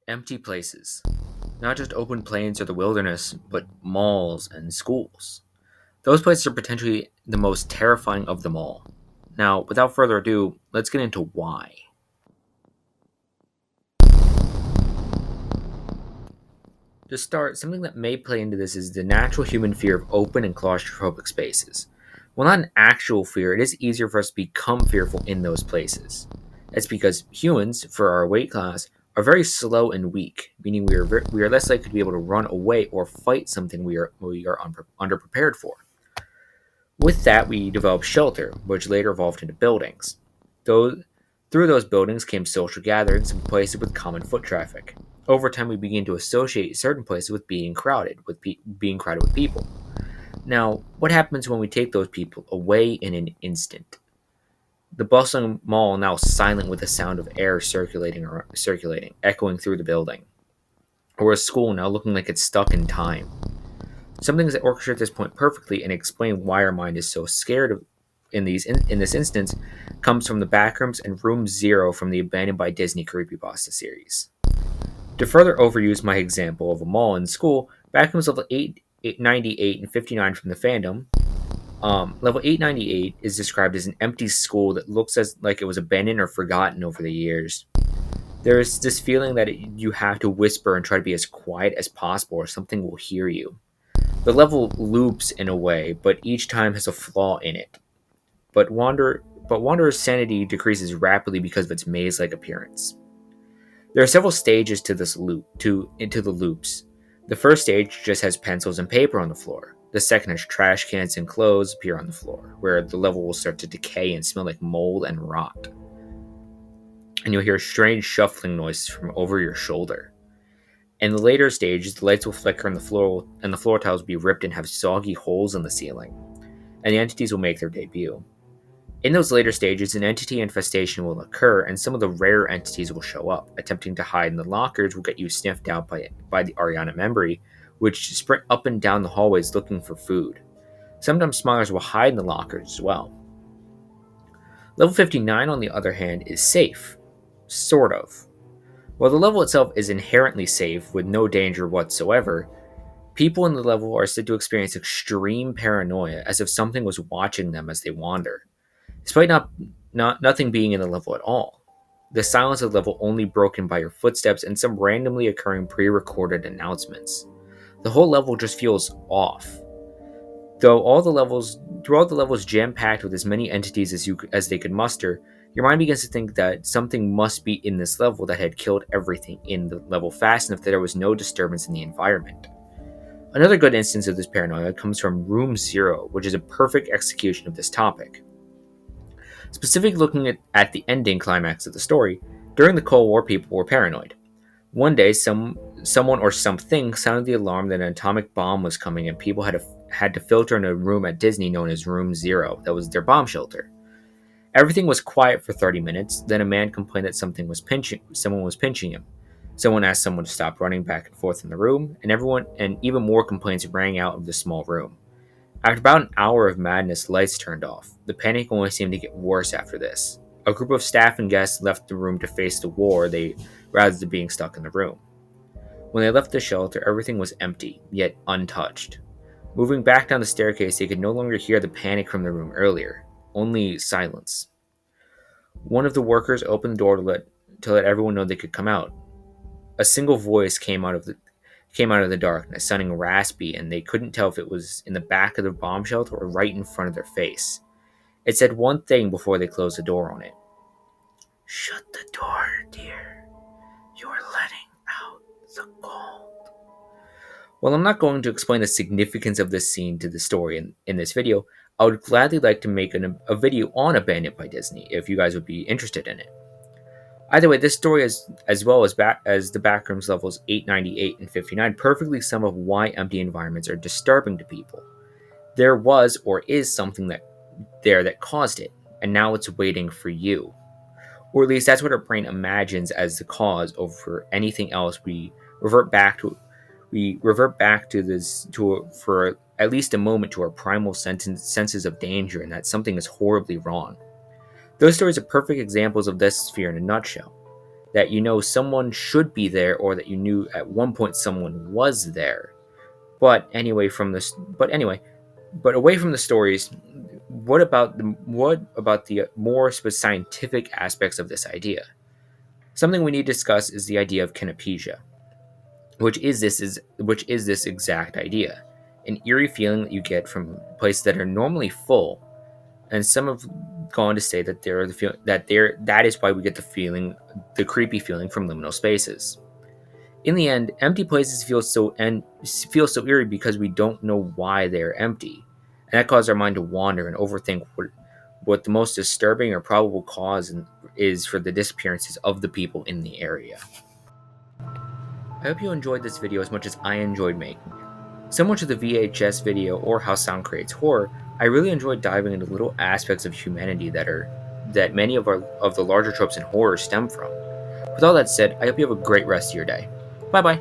Empty places. Not just open plains or the wilderness, but malls and schools. Those places are potentially the most terrifying of them all. Now, without further ado, let's get into why. To start, something that may play into this is the natural human fear of open and claustrophobic spaces. While not an actual fear, it is easier for us to become fearful in those places. That's because humans, for our weight class, are very slow and weak, meaning we are less likely to be able to run away or fight something we are underprepared for. With that, we developed shelter, which later evolved into buildings. Those, Through those buildings came social gatherings and places with common foot traffic. Over time, we began to associate certain places with being crowded with people. Now, what happens when we take those people away in an instant? The bustling mall now silent with the sound of air circulating, echoing through the building, or a school now looking like it's stuck in time. Some things that orchestrate this point perfectly and explain why our mind is so scared of in this instance comes from the backrooms and room zero from the Abandoned by Disney creepypasta series. To further overuse my example of a mall in school, backrooms level 898 and 59 from the fandom. Level 898 is described as an empty school that looks as like it was abandoned or forgotten over the years. There is this feeling that you have to whisper and try to be as quiet as possible or something will hear you. The level loops in a way, but each time has a flaw in it. But Wanderer's sanity decreases rapidly because of its maze-like appearance. There are several stages to this loop into the loops. The first stage just has pencils and paper on the floor. The second has trash cans and clothes appear on the floor, where the level will start to decay and smell like mold and rot. And you'll hear strange shuffling noises from over your shoulder. In the later stages, the lights will flicker and the floor tiles will be ripped and have soggy holes in the ceiling, and the entities will make their debut. In those later stages, an entity infestation will occur, and some of the rare entities will show up. Attempting to hide in the lockers will get you sniffed out by the Ariana Membry, which sprint up and down the hallways looking for food. Sometimes smugglers will hide in the lockers as well. Level 59, on the other hand, is safe. Sort of. While the level itself is inherently safe, with no danger whatsoever, people in the level are said to experience extreme paranoia, as if something was watching them as they wander, despite nothing being in the level at all. The silence of the level only broken by your footsteps and some randomly occurring pre-recorded announcements. The whole level just feels off. Throughout the levels jam-packed with as many entities as they could muster, your mind begins to think that something must be in this level that had killed everything in the level fast enough that there was no disturbance in the environment. Another good instance of this paranoia comes from Room Zero, which is a perfect execution of this topic. Specifically looking at the ending climax of the story, during the Cold War people were paranoid. One day, someone or something sounded the alarm that an atomic bomb was coming and people had to filter in a room at Disney known as Room Zero. That was their bomb shelter. Everything was quiet for 30 minutes, then a man complained that someone was pinching him. Someone asked someone to stop running back and forth in the room, and even more complaints rang out of the small room. After about an hour of madness, the lights turned off. The panic only seemed to get worse after this. A group of staff and guests left the room to face the war rather than being stuck in the room. When they left the shelter, everything was empty, yet untouched. Moving back down the staircase, they could no longer hear the panic from the room earlier, only silence. One of the workers opened the door to let everyone know they could come out. A single voice came out of the darkness, sounding raspy, and they couldn't tell if it was in the back of the bomb shelter or right in front of their face. It said one thing before they closed the door on it. "Shut the door, dear. You're letting out the cold." While I'm not going to explain the significance of this scene to the story in this video, I would gladly like to make a video on Abandoned by Disney if you guys would be interested in it. Either way, this story, as well as the backrooms levels 898 and 59, perfectly sum up why empty environments are disturbing to people. There was or is something that caused it, and now it's waiting for you. Or at least that's what our brain imagines as the cause over anything else. We revert back to this for at least a moment to our primal senses of danger and that something is horribly wrong. Those stories are perfect examples of this sphere in a nutshell. that you know someone should be there or that you knew at one point someone was there. But anyway, but away from the stories, what about the more scientific aspects of this idea? Something we need to discuss is the idea of kinepesia, which is this exact idea, an eerie feeling that you get from places that are normally full, and some have gone to say that they're the feel that they're that is why we get the creepy feeling from liminal spaces. In the end, empty places feel so eerie because we don't know why they're empty, and that causes our mind to wander and overthink what the most disturbing or probable is for the disappearances of the people in the area. I hope you enjoyed this video as much as I enjoyed making it. Similar to the VHS video or How Sound Creates Horror, I really enjoyed diving into little aspects of humanity that many of the larger tropes in horror stem from. With all that said, I hope you have a great rest of your day. Bye bye.